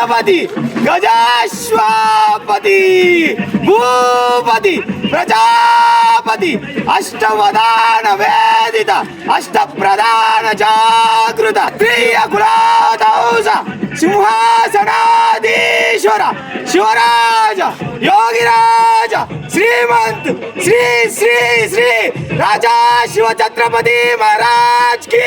गणपति गजाश्वापति भूपति प्रजापति अष्टवदान वेदित अष्टप्रधान जागृत त्रिय कुलाधौष सिंहासनाधीश्वर शिवराज योगिराज श्रीमंत श्री श्री श्री राजा शिव छत्रपति महाराज की